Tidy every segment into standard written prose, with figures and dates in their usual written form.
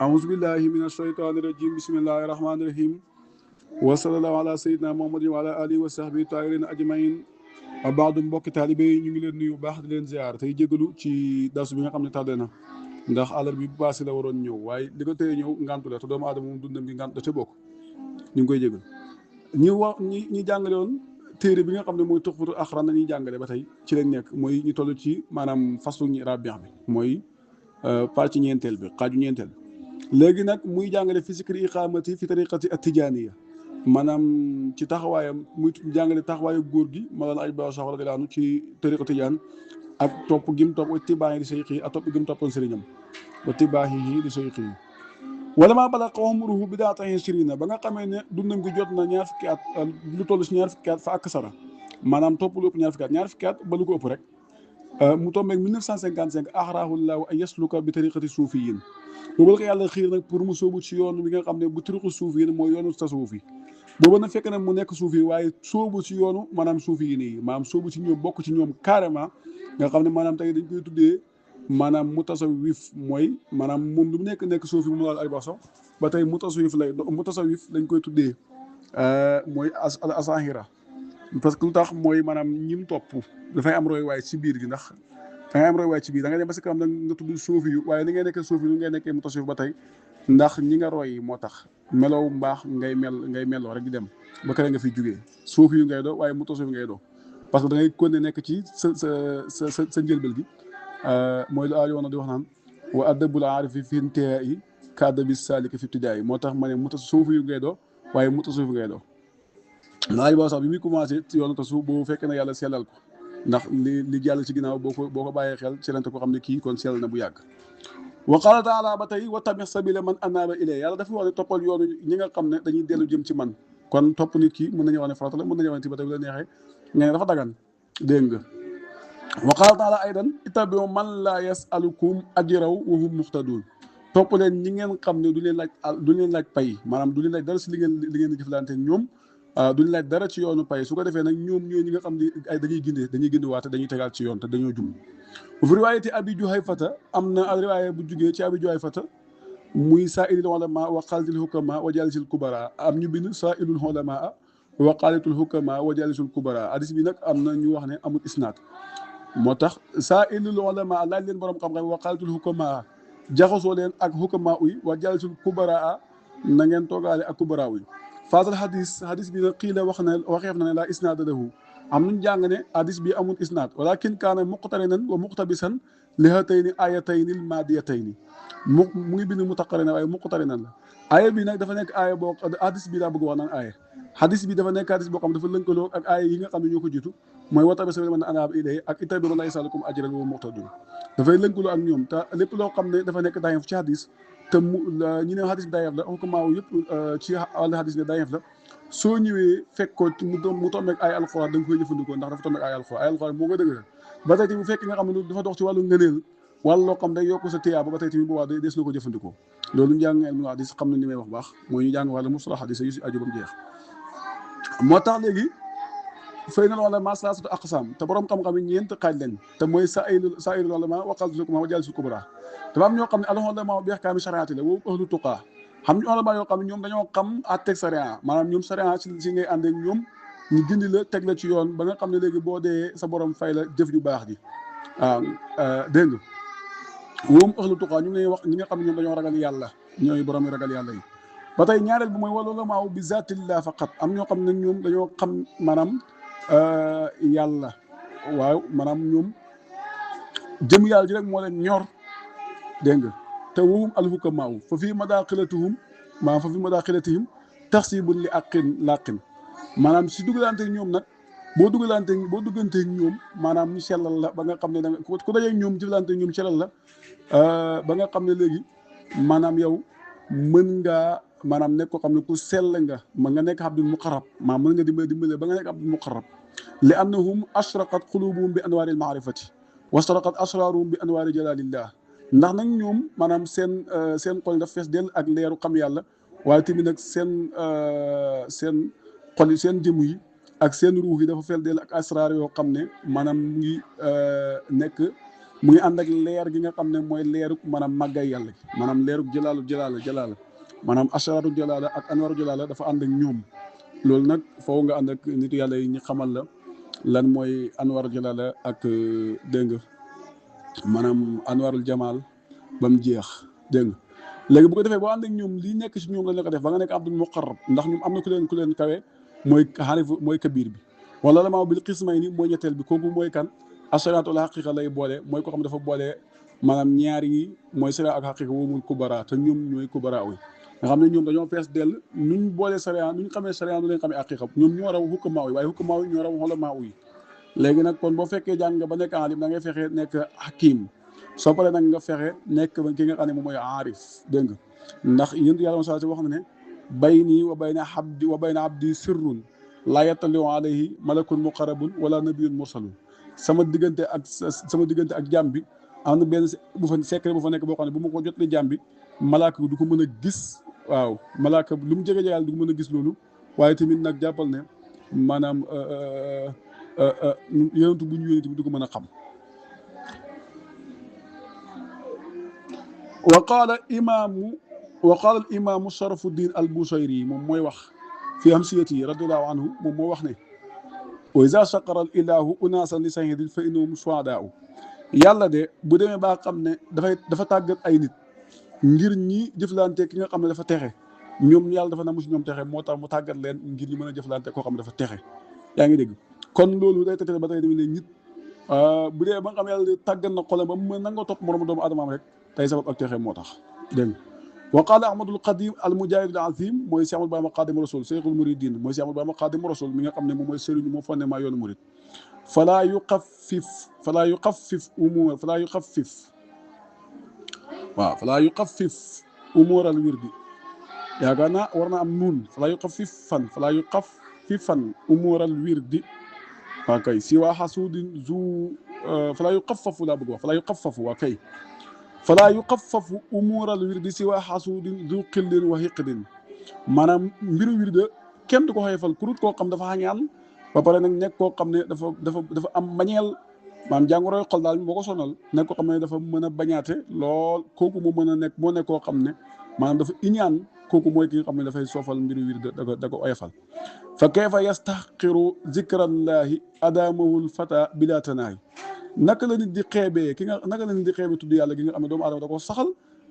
أعوذ بالله من الشيطان الرجيم بسم الله الرحمن الرحيم وصلى الله على سيدنا محمد وعلى آله وصحبه الطاهرين أجمعين بعد mbokki taalibe yi ñu ngi leen nuyu baax di leen ziar tey jégalu ci dasu bi nga xam ne tardé na ndax àllar bi bu passé la waroon ñëw waaye li ko tey ñëw ngantu la te doomu aadama moom dundam gi ngant da ca bokk ñu ngi koy jégal ñi jàngale woon téere bi nga xam ne mooy tuxfatul axraan nañuy jàngale ba tey ci lañ nekk mooy ñu toll ci maanaam faslu ñi rabian bi mooy pàcc ñeenteel bi xaaju ñeenteel léegi nag muy jàngale fi sikri iqaamati fi tariqati at-tijaaniya maanaam ci taxawaayam muy jàngale taxawaayu góor gi Mawlana Aj Ba Sax radiyallaahu anhu ci tariqa tijaan ak topp gim topp wa tibaahi li sayxi ak topp gim toppoon sëriñam wa tibaahi li sayxi wala maa balaqa umruhu bidaata ishriina ba nga xamee ne dundam gi jot na ñaar fukki at lu toll si ñaar fukki at fa ak sara maanaam topp lu ëpp ñaar fukki at ba lu ko ëpp rek mu tombeeg 1955 axraahullaahu an yasluka bi tariqati suufiyin boobu la ko yàlla xiir nag pour mu sóobu ci yoon bi nga xam ne bu tariqu suufiyin mooy yoonu tasawuf yi boobu nag fekk na mu nekk suufi waaye sóobu ci yoonu maanaam suufi yi nii maanaam sóobu ci ñoom bokk ci ñoom carrément nga xam ne maanaam tey dañ koy tuddee maanaam mutasawif mooy maanaam moom lu mu nekk suufi mu laal ay baso ba tey mutasawif lañ koy tuddee mooy al asahira parce que lu tax mooy maanaam ñim topp dafay am roy waay ci biir gi ndax da ngay am roy waay ci biir da ngay dem ba si kanam nag nga tudd suufi yu waaye ni ngay nekkee suufi yu ngay nekkee mutasawif ba tey ndax ñi nga roy moo tax melow mbaax ngay meloo rek di dem ba kere nga fiy jugee suufi yu ngay doo waaye mutasawif ngay doo parce que da ngay kon ne nekk ci sa njëlbel gi mooy lu aajo woon di wax naan wa adabul aarifi fi intihaa'i ka adabi saaliki fi ibtidaa'i moo tax ma ne suufi yu ngay doo waaye mutasawif ngay doo laaj boo sax bi muy commencé ci yoonu tasawuf boobu fekkee na yàlla sellal ko ndax li jàll ci ginnaaw boo ko bàyyee xel sellante ko xam ne kii kon sell na bu yàgg wa qaala taala ba tey wa tabi sabila man anaaba ilay yàlla dafa wax ne toppal yoonu ñi nga xam ne dañuy dellu jëm ci man kon topp nit ki mën nañu wax ne farata la mën nañu wax ne ba tey bu la neexee nga ne dafa dagan dégg nga wa qaala taala aydan ittabiu man laa yasalukum ajraw wa hum muhtadun topp leen ñi ngeen xam ne du leen laaj pay maanaam du leen laaj dara si li ngeen di jëflante ñoom duñ laaj dara ci yoonu pay su ko defee nag ñoom ñooy ñi nga xam ne ay dañuy gindi waate dañuy tegaat ci yoon te dañoo jum bu fi riwaayati abi juhayfata am na riwaaya bu jugee ci abi juhayfata muy saailil ulama wa xaalitul hukama wa jalisul kubara am ñu bind saailul ulama wa xaalitul hukama wa jalisul kubara hadis bi nag am na ñu wax ne amul isnaad moo tax saailul ulama laaj leen borom xam-xam wa xaalitul hukama jaxasoo leen ak hukama uy wa jalisul kubara na ngeen toogaale ak kubara uy faasal hadis bi nag xiila waxeef na ne laa isnaada lahu am nañu jàng ne hadis bi amul isnaad walakin kaana muqtarinan wa muqtabisan li hatayni ayatayni l maadiyatayni mu ngi bind mutaqarrinan waaye muqtarinan la aaya bi nag dafa nekk aaya boo hadis bi daa bëgg wax naan aaya hadis bi dafa nekk hadis boo xam dafa lënkaloo ak aaya yi nga xam ne ñoo ko jiitu mooy wa tabi sabila man anaaba ilayhi ak ittabi'u man laa yasalukum ajran wa hum muhtadun dafay lënkaloo ak ñoom te lépp loo xam ne dafa nekk daayef ci hadis te ñu ne hadis bi daayef la xukamaaw yëpp ci wàll hadis ne daayef la soo ñëwee fekk ko mu tombeeg ay alxuraan da nga koy jëfandikoo ndax dafa tombeeg ay alxuraan moo ko dëgëral ba tey tamit bu fekkee nga xam ne dafa dox ci wàllu ngëneel wàllu loo xam day yokk sa tiyaa ba tey tamit bu baax des na ko jëfandikoo loolu njàng ilmu hadis xam nañ li may wax baax mooy ñu jàng wàllu mustalah hadis yu si aju ba mu jeex moo tax léegi fay na wala ma salaasatu aqsaam te borom xam-xam yi ñeent xaaj lañ te mooy saa'irul ulama wa xaalitul hukama wa jaalisul kubra dafa am ñoo xam ne al ulama bi ahkaami shariati la wa ahlu tuqaa xam ñu ulama yoo xam ne ñoom dañoo xam àtteeg sariya maanaam ñoom sariya si ngay ànd ak ñoom ñu gindi la teg la ci yoon ba nga xam ne léegi boo dee sa borom fay la jëf ju baax ji waaw dégg nga woom ahlu tuqaa ñu ngi lay wax ñi nga xam ne ñoom dañoo ragal yàlla ñooy borom ragal yàlla yi ba tey ñaareel bi mooy wal ulama bi zaatillah faqat am ñoo xam ne ñoom dañoo xam maanaam yàlla waaw maanaam ñoom jëm yàlla ji rek moo leen ñor dégg nga te wowum alhukamaaw fa fii madaaxilatihim taxsibun li aqin laqin maanaam si dugalante ñoom nag boo duggante ñoom maanaam ñu sellal la ba nga xam ne da nga ku dajeeg ñoom jëflante ñoom sellal la ba nga xam ne léegi maanaam yow mën ngaa maanaam nekk ko xam ne ku sell nga mën nga nekk abdul muqarrab maa mën nga dimbale ba nga nekk abdul muqarrab li annahum ashraqat qulubuhum bi anwaari al maarifati wastaraqat asraruhum bi anwaari jalalillah ndax nag ñoom maanaam seen xol daf fees dell ak leeru xam yàlla waaye tamit nag seen xol yi seen jëmm yi ak seen ruux yi dafa fees dell ak asrar yoo xam ne maanaam mu ngi nekk mu ngi ànd ak leer gi nga xam ne mooy leeruk maanaam màggay yàlla gi maanaam leeruk jalaala maanaam asharatu jalaala ak anwaru jalaala dafa ànd ak ñoom loolu nag foo nga ànd ak nitu yàlla yi ñu xamal la lan mooy anwaru jalaala ak dégg nga maanaam anwarul jamaal ba mu jeex dégg nga léegi bu ko defee boo ànd ak ñoom lii nekk si ñoom lañ la ko def ba nga nekk abdul muqarrab ndax ñoom am na ku leen kawe mooy xaarif mooy kabir bi wala la maa bil xismay ni mooy ñetteel bi kooku mooy kan asharaatul xaqiqa lay boole mooy ko xam dafa boole maanaam ñaar yi mooy sariya ak xaqiqa woomul kubara te ñoom ñooy kubara yi nga xam ne ñoom dañoo fees dell nuñ boole sariya nuñ xamee sariya nu leen xamee xaqiqa ñoom ñoo raw hukkamaa yi waaye hukkamaa yi ñoo raw xolamaa yi léegi nag kon boo fekkee jàng nga ba nekk alim da ngay fexe nekk hakim soo paree nag nga fexe nekk ki nga xam ne moom mooy aarif dégg nga ndax yéen yàlla mos wax na ne bayni wa bayna abdi sirrun laa yattaliu alayhi malakun muqarrabun wala nabiyun mursalun sama diggante ak jàmm bi am na benn secret bu fa nekk boo xam ne bu ma ko jotlee jàmm bi malaaka du ko mën a gis waaw malaaka lu mu jege yàlla du ko mën a gis loolu waaye tamit nag jàppal ne maanaam yonentu bu ñu yónni tamit du ko mën a xam. wa qaala al imaamu Sharafuddin al Busayri moom mooy wax fi hamsiyati radiyallahu anhu moom moo wax ne wa iza shaqara al ilahu unaasan li sahidin fa innahum shuhadaa'u yàlla de bu demee baa xam ne dafa tàggat ay nit ngir ñi jëflante ki nga xam ne dafa texe ñoom yàlla dafa namu si ñoom texe moo tax mu tàggat leen ngir ñu mën a jëflante koo xam ne dafa texe yaa ngi dégg kon loolu day tëtale ba tey tamit ne nit bu dee ba nga xam yàlla tàggat na xolam ba mu mën nangoo topp moromu doomu adamaam rek tey sabab ak texe moo tax dégg nga wa qaala ahmadul qadim al mujahid al azim mooy si Ahmadu Bamba Xaadimu Rasul cheikhul muridin mooy si Ahmadu Bamba Xaadimu Rasul mi nga xam ne moom mooy sëriñ moo fondement yoonu murid falaa yuxaffif umuural wirdi yaakaar naa war na am nuun falaa yuxaffifan umuural wirdi waa kay si waa xasuudin falaa yuxaffafu laa bëgg wax falaa yuxaffafu waa kay falaa yuxaffafu umuural wirdi si waa xasuudin zu xillin wa xiqdin maanaam mbiru wirde kenn du ko xeefal kurut koo xam dafa xañaan ba pare nag nekk koo xam ne dafa am bañeel maanaam jàngoroy xol daal moo ko sonal nekk koo xam ne dafa mën a bañaate lool kooku moo mën a nekk moo nekk koo xam ne maanaam dafa iñaan kooku mooy ki nga xam ne dafay soofal mbiru wirde da ko oyofal fa kayfa yastaxiru zikrallahi adamahul fata bila tanaahi naka la nit di xeebee naka la nit di xeebee tudd yàlla gi nga xam ne doomu aadama da ko saxal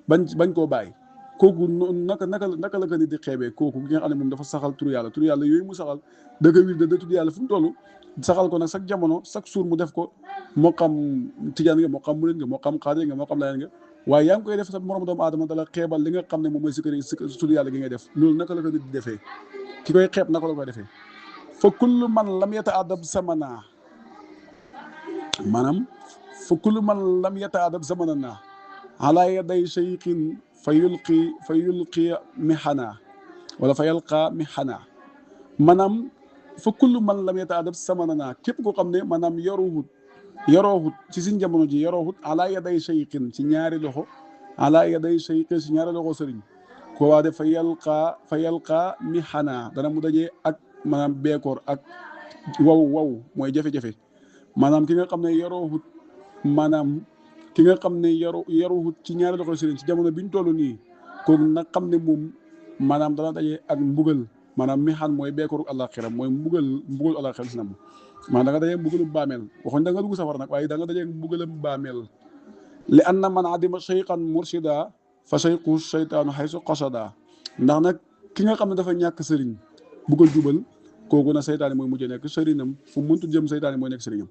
bañ koo bàyyi kooku naka la ko nit di xeebee kooku gi nga xam ne moom dafa saxal turu yàlla yooyu mu saxal da ko wirde da tudd yàlla fu mu toll saxal ko nag chaque jamono chaque jour mu def ko moo xam tijaan nga moo xam murid nga moo xam xaadir nga moo xam laayeen nga waaye yaa ngi koy def sa moromu doomu aadama dala xeebal li nga xam ne moom mooy tudd yàlla gi ngay def loolu naka la ko nit di defee ki koy xeeb naka la koy defee fa kullu man lam yataadab samana maanaam fa kullu man lam yataadab zamanana ala yaday cheikhin fa yulqi mihana wala fa yalqa mihana maanaam fa kullu man lam yataadab zamanana képp koo xam ne maanaam yaroohut ci suñ jamono ji yaroohut ala yaday cheikhin ci ñaari loxo ala yaday cheikhin ci ñaari loxo sëriñ ko waa de fa yalqa mihana dana mu dajee ak maanaam beekoor ak waw mooy jafe-jafe maanaam ki nga xam ne yaroohut maanaam ki nga xam ne yaruhut ci ñaari loxo sëriñ ci jamono bi ñu toll nii kooku nag xam ne moom maanaam dana daje ak mbugal maanaam mi xan mooy beekooru àllaaxira mooy mbugal àllaaxira si nam maanaam da nga daje mbugalum baameel waxuñ da nga dugg safara nag waaye da nga daje mbugalum baameel li anna man adima cheykhan murshida fa cheykhu cheytaanu xaysu qasada ndax nag ki nga xam ne dafa ñàkk sëriñ bu ko jubal kooku na seytaane mooy mujj nekk sëriñam fu mu muntu jëm seytaane mooy nekk sëriñam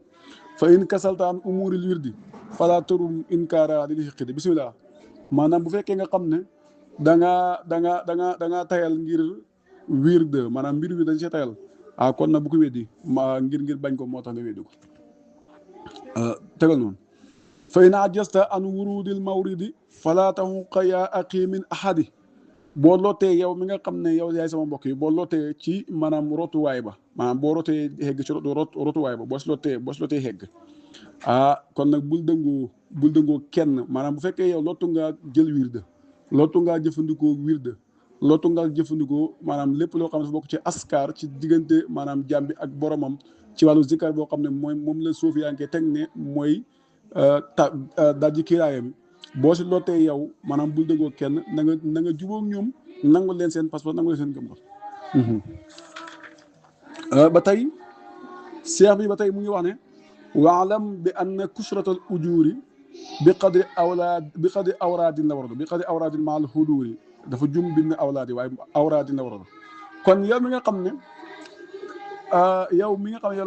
fa in kasaltaan umuuril wirdi fala turum inkaara li di xiqidi bisimilah maanaam bu fekkee nga xam ne da nga tayal ngir wirde maanaam mbir wi dañ see tayal kon nag bu ko weddi ngir bañ ko moo tax nga weddi ko tegal noonu fa in ajasta an wurudil mawridi fala taxuqa yaa aqi min ahadi boo lootee yow mi nga xam ne yow yaay sama mbokk yi boo lootee ci maanaam rotuwaay ba maanaam boo rotee hegg ci rotuwaay ba boo si lootee hegg kon nag bul dëngoo kenn maanaam bu fekkee yow lootu ngaa jël wirde lootu ngaa jëfandikoo wirde lootu ngaa jëfandikoo maanaam lépp loo xam ne dafa bokk ci askar ci diggante maanaam jaam bi ak boromam ci wàllu zikar boo xam ne moom la suufiyanke teg ne mooy dajji kiiraayam boo si lottee yow maanaam bul dëggoo kenn na nga jubóog ñoom nangul leen seen passeport nangul leen seen gëm-gëm. ba tey cheikh bi ba tey mu ngi wax ne waalam bi anna kusratal ujuri bi qadri awraadin la warado bi qadri awraadin maal xuduuri dafa jum bind awlaad yi waaye awraadin la warado kon yow mi nga xam ne yow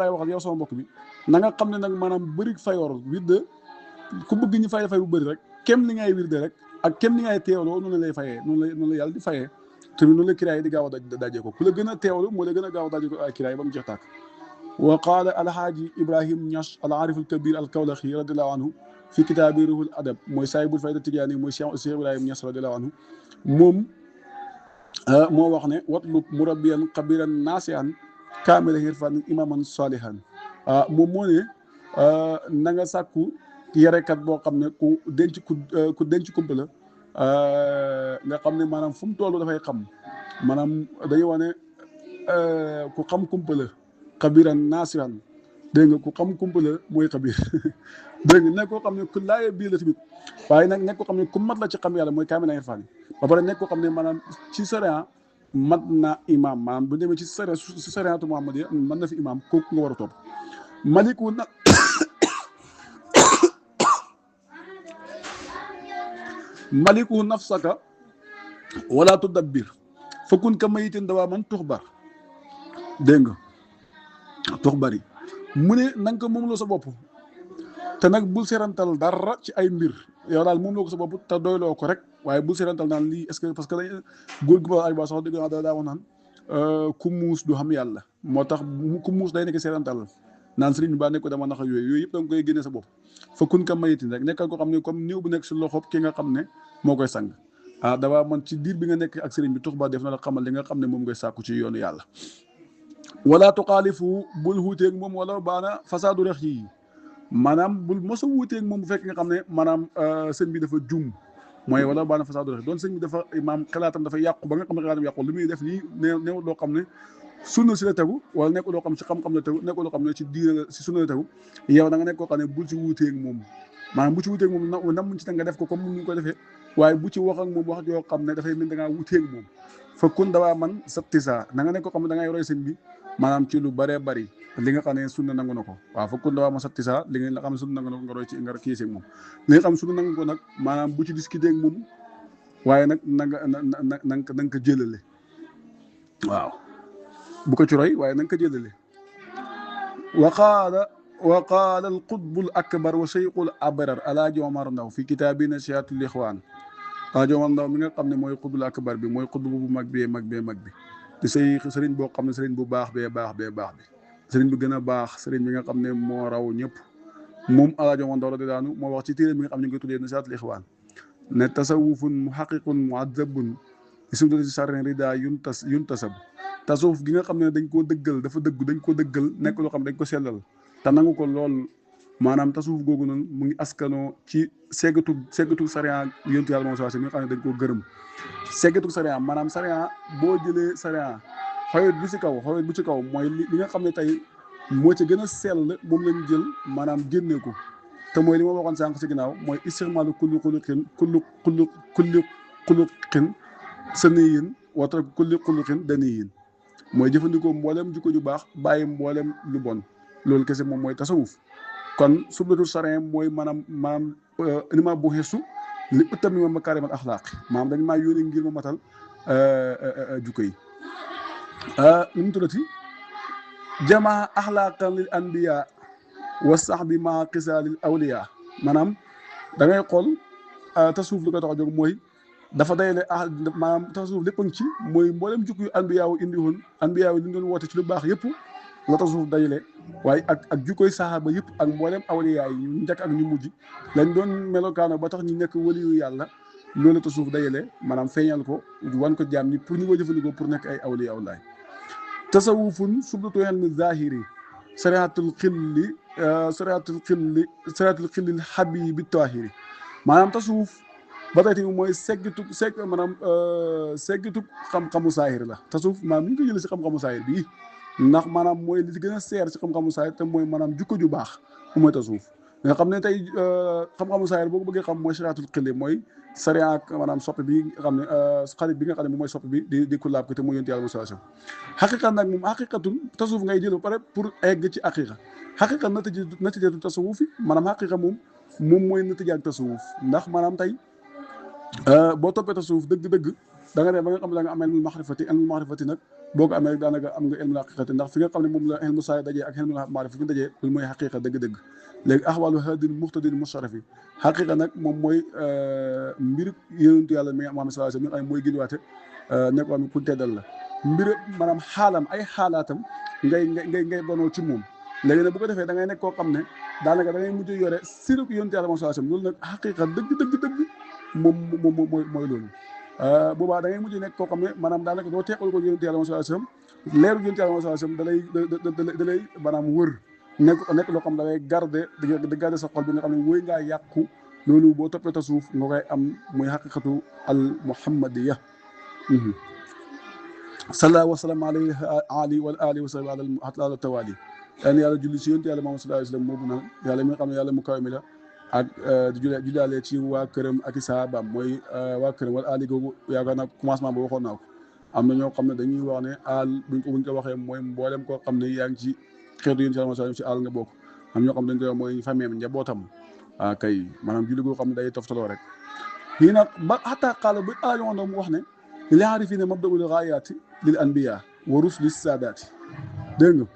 laay waxal yow sama mbokk bi na nga xam ne nag maanaam bëri fayoor wirde ku bëgg ñu fay bu bëri rek kem li ngay wirde rek ak kem li ngay teewloo noonu lay fayee noonu la yàlla di fayee tamit noonu la kiraay di gaaw a dajee ko ku la gën a teewlu moo la gën a gaaw a dajee ko ay kiraay ba mu jeex tàkk. wa qaala alhaaji Ibrahim Niass al aarif al kabir al kawlaxi radiallahu anhu fi kitaabi ruhul adab mooy saahibul fayda tijaani mooy Cheikh Ibrahim Niass radiallahu anhu moom moo wax ne watlub murabbiyan kabiran naasihan kaamila hirfan imaman salihan moom moo ne na nga sàkku yarekat boo xam ne ku denc kumpa la nga xam ne maanaam fu mu toll dafay xam maanaam dañuy wax ne ku xam kumpa la kabiran naasihan dégg nga ku xam kumpa la mooy kabir dégg nga nekk koo xam ne ku laaye bii la tamit waaye nag nekk koo xam ne ku mat la ci xam yàlla mooy kaamila hirfan ba pare nekk koo xam ne maanaam ci sariya mat na imam maanaam bu demee ci sariyaatu muhammadiya mën na fi imam kooku nga war a topp maliku nafsaka wala tudabbir fakun ka mayitin dawaa man tuxbar dégg nga tuxbari mu ne na nga ko moom loo sa bopp te nag bul seerantal dara ci ay mbir yow daal moom loo ko sa bopp te doyloo ko rek waaye bul seerantal naan lii est-ce que parce que dañ góor gi ba ay ba sax dégg naa daa wax naan ku muus du xam yàlla moo tax ku muus day nekk seerantal naan sëriñ bi baa nekk ko dama nax yooyu yëpp da nga koy génne sa bopp fa kun ka mayitin rek nekkal ko xam ne comme néew bu nekk si loxob ki nga xam ne moo koy sang dawaa man ci diir bi nga nekk ak sëriñ bi tux ba def na la xamal li nga xam ne moom ngay sàkku ci yoonu yàlla wala tuxaalifu bul wuuteeg moom wala baana fasaadu rex yi maanaam bul mos a wuuteeg moom bu fekk nga xam ne maanaam sëñ bi dafa jum mooy wala baana fasaadu rex doon sëñ bi dafa maam xalaatam dafa yàqu ba nga xam ne xalaatam yàqu li muy def nii néew loo xam ne sunna si la tegu wala nekk loo xam ci xam-xam la tegu nekk loo xam ne ci diina si sunna la tegu yow da nga nekk koo xam ne bul ci wuuteeg moom maanaam bu ci wuuteeg moom nam ci nga def ko comme ni ñu ko defee waaye bu ci wax ak moom wax joo xam ne dafay mel da ngaa wuuteeg moom fa kun dawaa man sa tisa na nga nekk koo xam ne da ngay roy sëñ bi maanaam ci lu bëree bëri li nga xam ne sunna nangu na ko waaw fa kun dawaa man sa tisa li nga xam ne sunna nangu na ko nga roy ci nga kii seeg moom li nga xam ne sunna nangu ko nag maanaam bu ci discuter ak moom waaye nag na nga ko jëlale waaw bu ko ci roy waaye na nga ko jëlale wa qaala al qutbul akbar wa cheikhul abrar alaaji Omar Ndaw fi kitaabi nasihatul ixwaan alaaji Omar Ndaw mi nga xam ne mooy qutbul akbar bi mooy qutb bu mag bi di sëriñ boo xam ne sëriñ bu baax bi sëriñ bi gën a baax sëriñ bi nga xam ne moo raw ñëpp moom alaaji Omar Ndaw radiyallaahu anhu moo wax ci téere bi nga xam ne ñu ngi ko tuddee nasihatul ixwaan ne tasawufun muhaqiqun muazzabun isudati sarrin rida yuntasab tasawuf gi nga xam ne dañ koo dëggal dañ koo dëggal nekk loo xam ne dañ ko sellal te nangu ko lool maanaam tasawuf googu noonu mu ngi askanoo ci seggatu sariya yontu yàlla moom mi nga xam ne dañ koo gërëm seggatu sariya maanaam sariya boo jëlee sariya xawet bu ci kaw mooy li nga xam ne tey moo ci gën a sell moom lañ jël maanaam génne ko te mooy li ma waxoon sànq si ginnaaw mooy isticmaalu kulli xuluqin saniyin wata kulli xuluqin daniyin mooy jëfandikoo mboolem jikko ju baax bàyyi mboolem lu bon loolu kese moom mooy tasawuf kon sublatul sarin mooy maanaam ni ma bu xesu li ëttami ma makaarimal axlaaq maanaam dañ maa yónni ngir ma matal jukko yi nu mu tuddati jamaa axlaaqan lil anbiya wa sahbi ma qisaalil awliya maanaam da ngay xool tasawuf li ko tax a jóg mooy dafa dayale maanaam tasawuf lépp a ngi ci mooy mboolem jukko yu anbiya wu indi woon anbiya wu li ñu doon woote ci lu baax yëpp la tasawuf dajale waaye ak jukkoy saxaaba yëpp ak mboolem awliya yi ñu njëkk ak ñu mujj lañ doon melokaano ba tax ñu nekk waliyu yàlla loolu la tasawuf dajale maanaam feeñal ko wan ko jaam ñi pour ñu ko jëfandikoo pour nekk ay awliya awlaay tasawufun sublatu ilmi zahiri sariatul xilli habibi tahiri maanaam tasawuf ba tey tamit mooy seggitu xam-xamu saahir la tasawuf maanaam ñu ko jëlee si xam-xamu saahir bii ndax maanaam mooy li gën a seer si xam-xamu saahir te mooy maanaam jukko ju baax mooy tasawuf nga xam ne tey xam-xamu saayir boo ko bëggee xam mooy sariatul xilli mooy sariya ak maanaam soppi bi nga xam ne xarit bi nga xam ne moom mooy soppi bi di kullaab ko te mooy yonent yàlla Musaa sallam xaqiqa nag moom xaqiqatun tasawuf ngay jël ba pare pour egg ci aqiqa xaqiqa natijatu tasawuf yi maanaam xaqiqa moom mooy natija ak tasawuf ndax maanaam tey boo toppee tasawuf dëgg-dëgg da nga dem ba nga xam ne da nga am ilmul maxrifati nag boo ko amee rek daanaka am nga ilmul haqiqati ndax fi nga xam ne moom la ilmu saay dajee ak ilmul maarifa fi ñu dajee loolu mooy xaqiqa dëgg-dëgg léegi ahwalu hadin muxtadin musharafi xaqiqa nag moom mooy mbir yonentu yàlla mi Muhammad sallallahu alayhi wa sallam mi nga xam ne mooy gindiwaate nekk am ku teddal la mbir maanaam xaalam ay xaalaatam ngay donoo ci moom léegi nag bu ko defee da ngay nekk koo xam ne daanaka da ngay mujj yore siruk yonentu yàlla sallallahu alayhi wa sallam loolu nag xaqiqa dëgg moom mooy loolu boobaa da ngay mujj nekk koo xam ne maanaam daanaka doo teqal ko yonent yàlla sallallahu alayhi wasallam leeru yonent yàlla sallallahu alayhi wasallam da lay maanaam wër nekk loo xam da lay garder sa xol bi nga xam ne wóy ngaa yàqu loolu boo toppee tasawuf nga koy am muy xaqiqatu al muhammadiya sallallahu wa sallam alayhi wa alihi wa sahbihi ala tawali yàlla julli si yonent yàlla Muhammad sallallahu alayhi wasallam moo gën yàlla mi nga xam ne yàlla mu kaw mi la ak di jullaale ci waa këram ak i saabaam mooy waa këram wala aali googu yaakaar naa commencement ba waxoon naa ko am na ñoo xam ne dañuy wax ne aal buñ ko waxee mooy mboolem koo xam ne yaa ngi ci xeetu yéen ci aal nga bokk am ñoo xam ne dañ koy wax mooy fameem njabootam kay maanaam julli goo xam ne day toftaloo rek fii nag ba xataa xaala ba aajoon mu wax ne li aarifina mabdaul gaayaati lil anbiya wa rusli saadaati dégg nga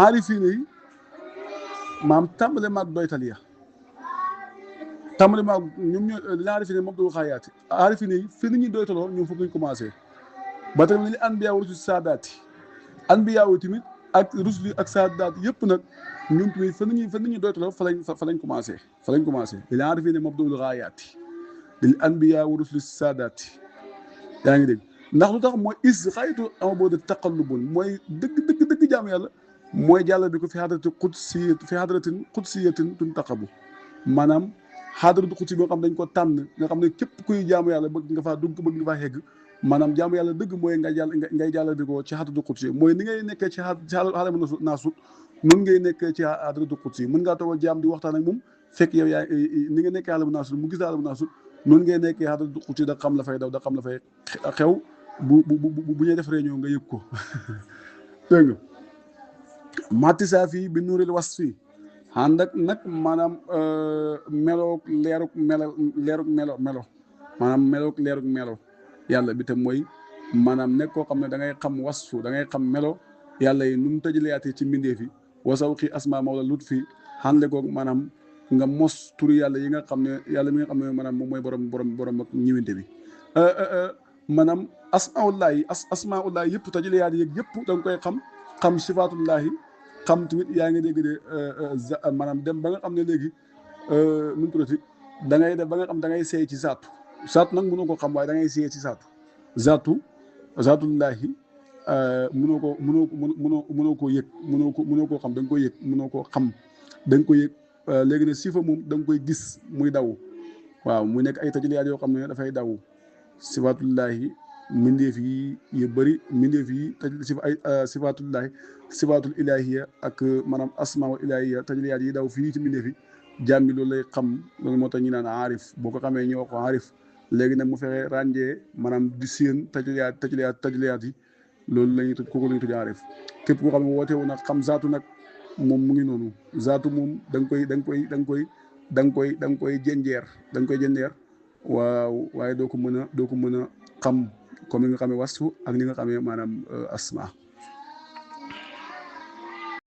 aarifina yi maam tàmbale maag doytal ya tàmbale maag ñoom ñoo laarifine moom du xaayaati aarifine yi fi ni ñuy doytaloo ñoom foofu lañ commencé ba tamit li anbiya wa rusul saadaati anbiya wu tamit ak rusul ak saadaat yëpp nag ñoom tamit fa ni ñuy doytaloo fa lañ commencé li aarifine moom du xaayaati li anbiya wa rusul saadaati yaa ngi dégg ndax lu tax mooy is xaytu ama boo de taqallubun mooy dëgg jaamu yàlla mooy jàll bi ko fi xadratin qudsiyatin tuntaqabu maanaam xadratu qudsi boo xam dañ ko tànn nga xam ne képp kuy jaamu yàlla bëgg nga faa dugg bëgg nga faa xegg maanaam jaamu yàlla dëgg mooy ngay jàll bi ko ci xadratu qudsi mooy ni ngay nekkee ci xaalamu naasut noonu ngay nekkee ci xadratu qudsi mën ngaa toog jaam di waxtaan ak moom fekk yow yaa ni nga nekkee xaalamu naasut mu gis xaalamu naasut noonu ngay nekkee xadratu qudsi da xam la fay daw da xam la fay xew bu ñuy def réunion nga yëg ko dégg nga matisa fii bi nuuril was fii ànd ak nag maanaam meloog leerug melo maanaam meloog leerug melo yàlla bi tam mooy maanaam nekk koo xam ne da ngay xam wasfu da ngay xam melo yàlla yi nu mu tëjaleyaatee ci mbindeef yi wasaw xi asma mawla lut fii ànd koog maanaam nga mos turu yàlla yi nga xam ne yàlla mi nga xam ne maanaam moom mooy borom ak ñëwante bi maanaam asmaullahi yëpp tëjaleyaat yeeg yëpp da nga koy xam sifaatullahi xam tamit yaa ngi dégg de maanaam dem ba nga xam ne léegi nu mu tuddati da ngay def ba nga xam da ngay seey ci saatu nag mënoo ko xam waaye da ngay seey ci zaatullahi mënoo koo yëg mënoo koo xam da nga koy yëg mënoo koo xam da nga koy yëg léegi ne sifa moom da nga koy gis muy daw waaw mu nekk ay tajaliyaat yoo xam ne dafay daw sifaatullahi mindeef yi yu bëri mindeef yi ay sifaatullahi sifaatul ilahiya ak maanaam asmaul ilahiya tajaliyaat yi daw fii ci mindeef yi jàmm bi loolu lay xam loolu moo tax ñu naan aarif boo ko xamee ñoo ko aarif léegi nag mu fexe ràññee maanaam di séen tajaliyaat yi loolu la ñuy tudd kooku la ñuy tudd aarif képp koo xam ne woote wu nag xam zaatu nag moom mu ngi noonu zaatu moom da nga koy jënjeer waaw waaye doo ko mën a xam comme ni nga xamee wasfu ak ni nga xamee maanaam asma